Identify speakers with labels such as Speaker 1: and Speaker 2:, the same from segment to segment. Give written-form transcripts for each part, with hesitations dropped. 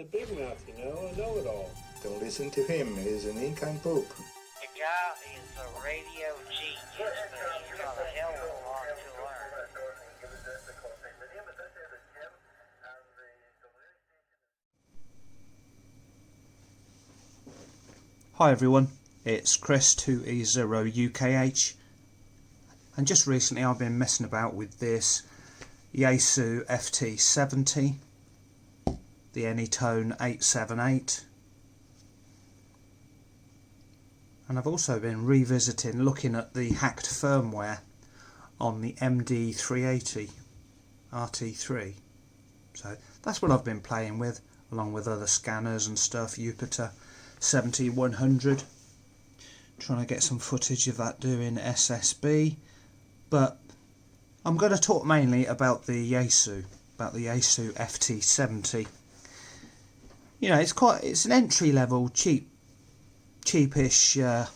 Speaker 1: a big mouth, you know, a know-it-all.
Speaker 2: Don't listen to him, he's an nincompoop.
Speaker 3: The guy is a radio genius, but he's got a hell of a lot to learn.
Speaker 4: Hi everyone, it's Chris 2E0UKH, and just recently I've been messing about with this Yaesu Ft70, the anytone 878, and I've also been revisiting looking at the hacked firmware on the MD380 RT3. So that's what I've been playing with, along with other scanners and stuff, Jupiter 70-100, trying to get some footage of that doing SSB, but I'm going to talk mainly about the Yaesu, Ft70. You know, it's an entry-level, cheapish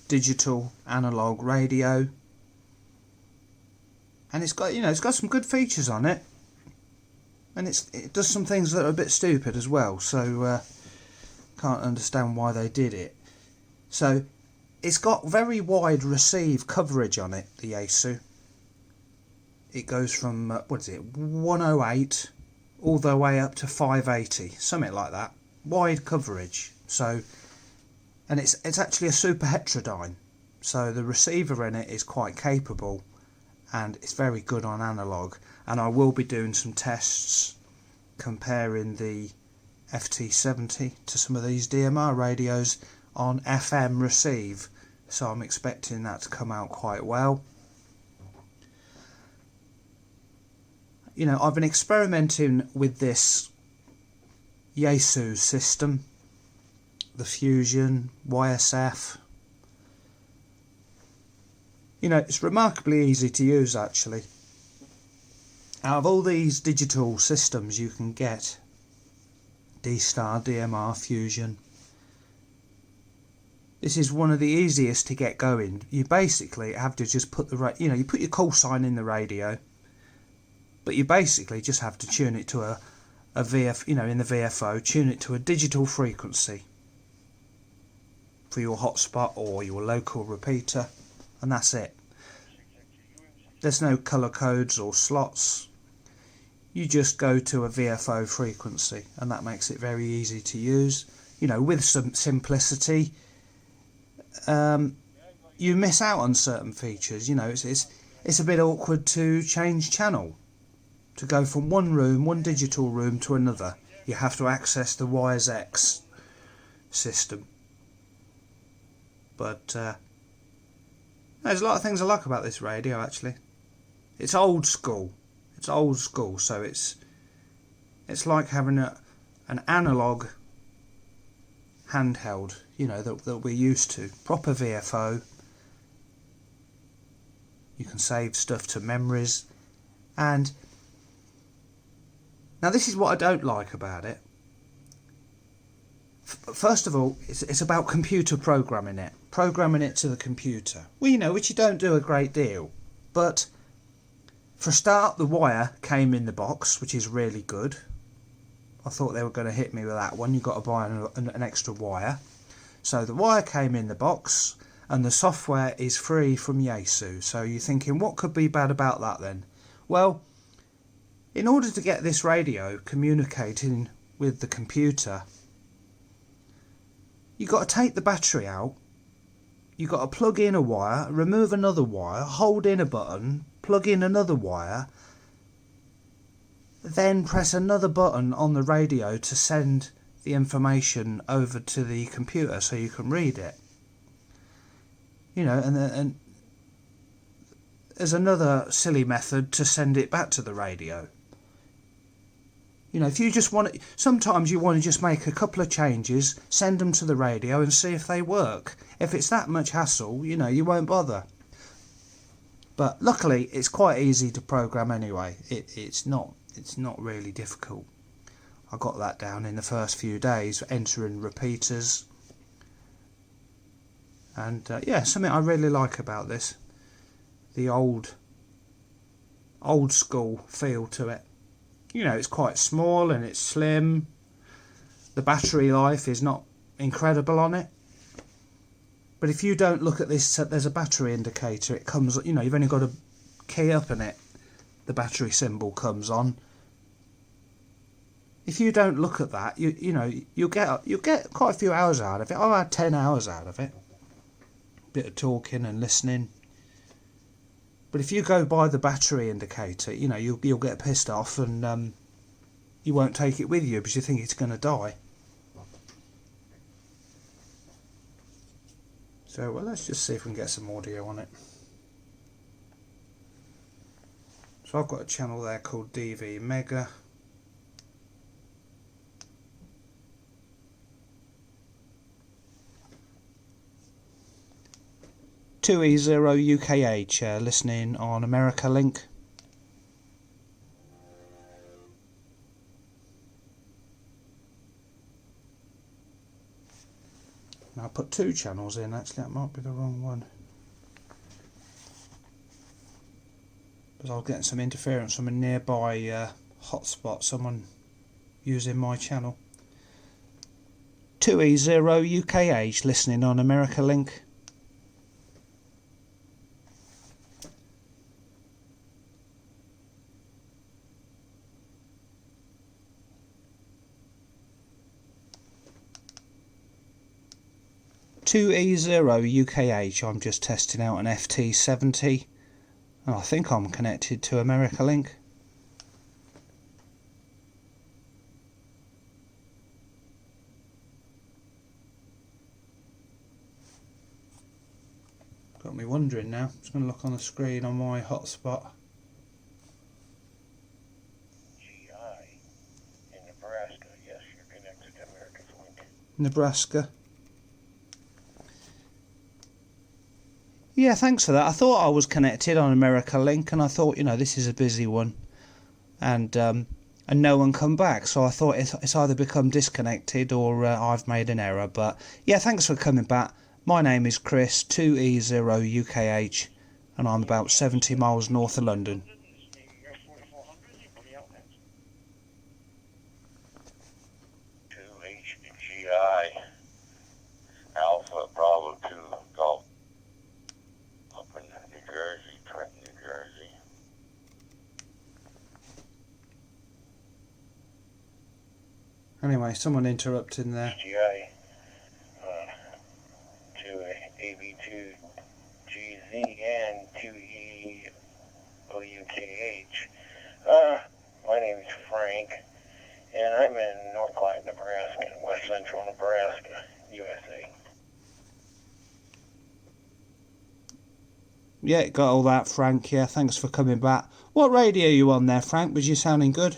Speaker 4: digital analog radio, and it's got some good features on it, and it does some things that are a bit stupid as well. So can't understand why they did it. So it's got very wide receive coverage on it, the Yaesu. It goes from 108 all the way up to 580, something like that. Wide coverage. So, and it's actually a super heterodyne, so the receiver in it is quite capable, and it's very good on analog. And I will be doing some tests comparing the Ft70 to some of these DMR radios on FM receive, so I'm expecting that to come out quite well. You know, I've been experimenting with this Yaesu system, the Fusion, YSF. You know, it's remarkably easy to use actually. Out of all these digital systems you can get, D-Star, DMR, Fusion, this is one of the easiest to get going. You basically have to just put you put your call sign in the radio, but you basically just have to tune it to a VF, in the VFO, tune it to a digital frequency for your hotspot or your local repeater, and that's it. There's no colour codes or slots. You just go to a VFO frequency, and that makes it very easy to use. You know, with some simplicity, you miss out on certain features. You know, it's a bit awkward to change channel, to go from one digital room to another. You have to access the YSX system. But there's a lot of things I like about this radio actually. It's old school. It's old school, so it's like having an analog handheld, that we're used to. Proper VFO. You can save stuff to memories. And now this is what I don't like about it. First of all, it's about computer programming it to the computer. Well, which you don't do a great deal, but for a start, the wire came in the box, which is really good. I thought they were going to hit me with that one. You've got to buy an extra wire. So the wire came in the box, and the software is free from Yaesu. So you're thinking, what could be bad about that then? Well, in order to get this radio communicating with the computer, you've got to take the battery out. You've got to plug in a wire, remove another wire, hold in a button, plug in another wire, then press another button on the radio to send the information over to the computer so you can read it. And there's another silly method to send it back to the radio. If you just sometimes you want to just make a couple of changes, send them to the radio and see if they work. If it's that much hassle, you won't bother. But luckily, it's quite easy to program anyway. It's not really difficult. I got that down in the first few days, entering repeaters. And something I really like about this, the old school feel to it. It's quite small and it's slim, the battery life is not incredible on it. But if you don't look at this, there's a battery indicator. It comes, you know, you've only got to key up in it. The battery symbol comes on. If you don't look at that, you know, you'll get quite a few hours out of it. I had 10 hours out of it. Bit of talking and listening. But if you go by the battery indicator, you know, you'll get pissed off and you won't take it with you because you think it's going to die. So, well, let's just see if we can get some audio on it. So I've got a channel there called DV Mega. (2E0 UKH) listening on America Link. Now I put 2 channels in, actually that might be the wrong one. Because I was getting some interference from a nearby hotspot, someone using my channel. 2E0 UKH listening on America Link. (2E0 UKH), I'm just testing out an Ft70. I think I'm connected to America Link. Got me wondering now. Just going to look on the screen on my hotspot.
Speaker 5: GI in Nebraska. Yes, you're connected to America's Link.
Speaker 4: Nebraska. Yeah, thanks for that. I thought I was connected on America Link, and I thought, you know, this is a busy one, and no one come back. So I thought it's either become disconnected or I've made an error. But yeah, thanks for coming back. My name is Chris, 2E0 UKH, and I'm about 70 miles north of London.
Speaker 5: GI Alpha Bravo 2 Golf up in New Jersey, Trenton, New Jersey.
Speaker 4: Anyway, someone interrupting there.
Speaker 5: GI to AV2 GZ and 2E0UKH. My name is Frank, and I'm in North Clyde, Nebraska, West Central Nebraska, USA.
Speaker 4: Yeah, got all that, Frank. Yeah, thanks for coming back. What radio are you on there, Frank? Was you sounding good?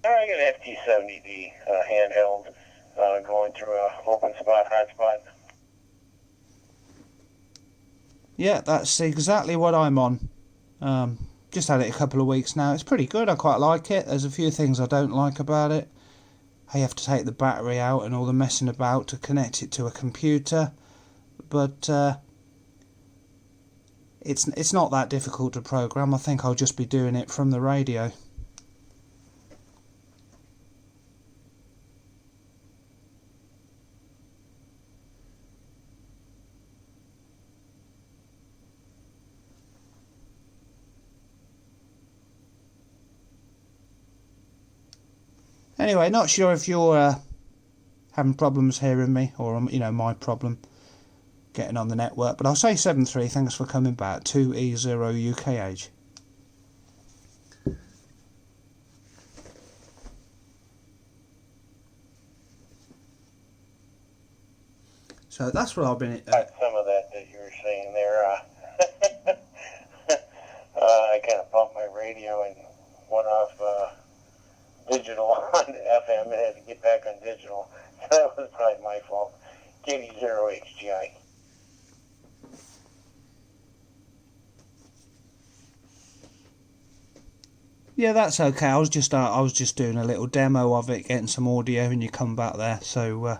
Speaker 5: I got an Ft70D handheld going through a open spot, hotspot.
Speaker 4: Yeah, that's exactly what I'm on. Just had it a couple of weeks now. It's pretty good. I quite like it. There's a few things I don't like about it. I have to take the battery out and all the messing about to connect it to a computer. But it's not that difficult to program. I think I'll just be doing it from the radio. Anyway, not sure if you're having problems hearing me, or you know, my problem getting on the network, but I'll say 7.3. Thanks for coming back. 2E0 UKH. So that's what I've been.
Speaker 5: Some of that you were saying there. I kind of bumped my radio and went off digital on FM and had to get back on digital. So that was probably my fault. KD0HGI.
Speaker 4: Yeah, that's okay. I was just doing a little demo of it, getting some audio, and you come back there. So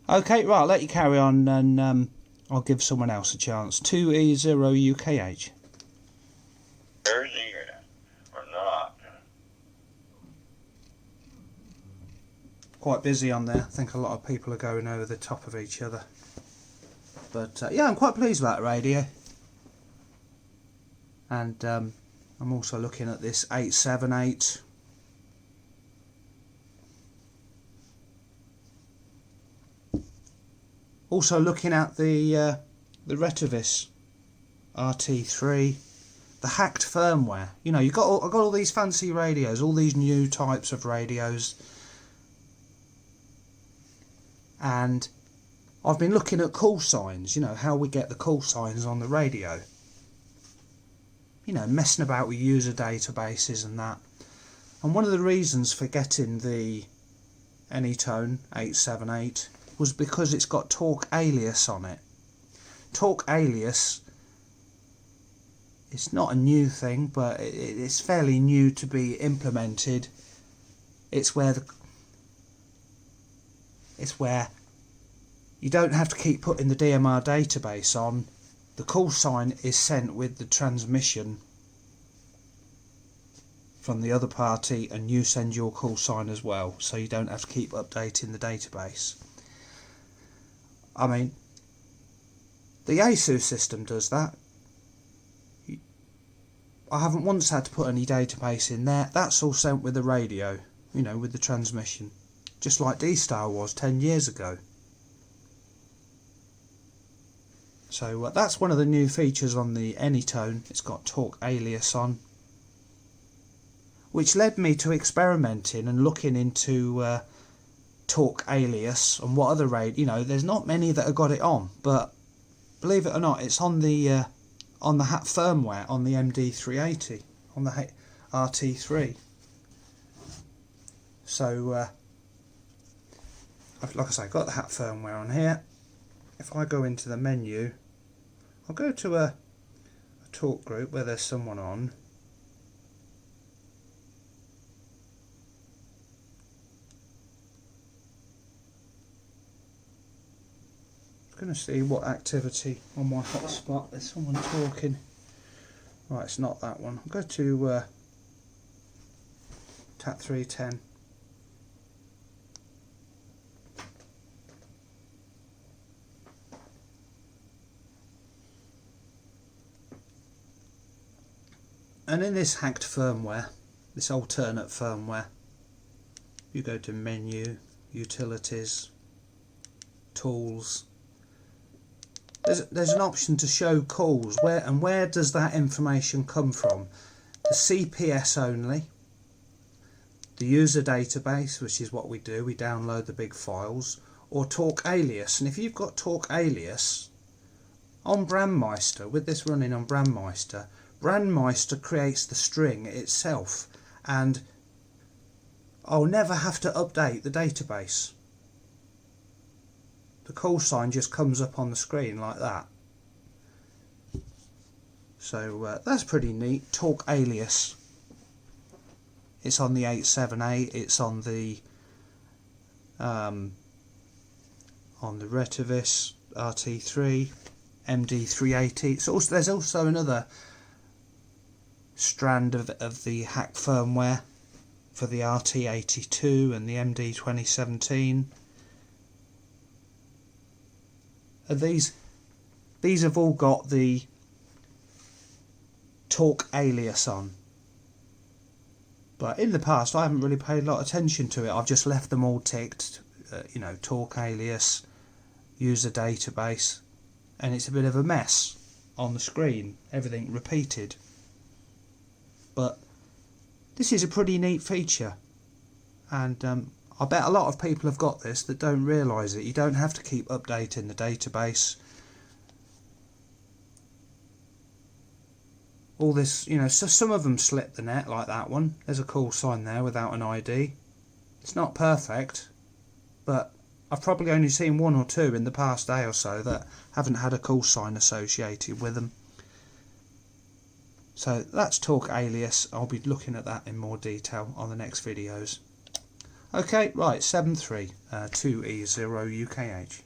Speaker 4: okay, right, I'll let you carry on, and I'll give someone else a chance. 2E0 UKH.
Speaker 5: Jersey, or not.
Speaker 4: Quite busy on there. I think a lot of people are going over the top of each other. But yeah, I'm quite pleased with that radio. And I'm also looking at this 878. Also looking at the Retovis RT3, the hacked firmware. You know, I've got all these fancy radios, all these new types of radios, and I've been looking at call signs. You know, how we get the call signs on the radio. You know, messing about with user databases and that. And one of the reasons for getting the Anytone 878 was because it's got Talk Alias on it. Talk Alias, it's not a new thing, but it's fairly new to be implemented. It's where you don't have to keep putting the DMR database on. The call sign is sent with the transmission from the other party, and you send your call sign as well, so you don't have to keep updating the database. I mean, the ASUS system does that. I haven't once had to put any database in there. That's all sent with the radio, you know, with the transmission, just like D-Star was 10 years ago. So that's one of the new features on the Anytone. It's got Talk Alias on, which led me to experimenting and looking into Talk Alias and what other you know, there's not many that have got it on, but believe it or not, it's on the HAT firmware on the MD380, on the RT3. So like I say, I've got the HAT firmware on here. If I go into the menu, I'll go to a talk group where there's someone on. I'm going to see what activity on my hotspot. There's someone talking. Right, it's not that one. I'll go to TAT 310. And in this hacked firmware, this alternate firmware, you go to Menu, Utilities, Tools. There's an option to show calls. Where does that information come from? The CPS only, the user database, which is what we do, we download the big files, or Talk Alias. And if you've got Talk Alias on Brandmeister, with this running on Brandmeister, Brandmeister creates the string itself, and I'll never have to update the database. The call sign just comes up on the screen like that. So that's pretty neat. Talk Alias. It's on the 878. It's on the Retovis RT3, MD380. It's also, there's also another strand of the hack firmware for the RT82 and the MD 2017. And these have all got the Talk Alias on. But in the past I haven't really paid a lot of attention to it. I've just left them all ticked, you know, Talk Alias, user database, and it's a bit of a mess on the screen, everything repeated. But this is a pretty neat feature, and I bet a lot of people have got this that don't realise it. You don't have to keep updating the database. All this, you know, so some of them slip the net, like that one. There's a call sign there without an ID. It's not perfect, but I've probably only seen one or two in the past day or so that haven't had a call sign associated with them. So that's Talk Alias. I'll be looking at that in more detail on the next videos. Okay, right, 73 2E0 UKH.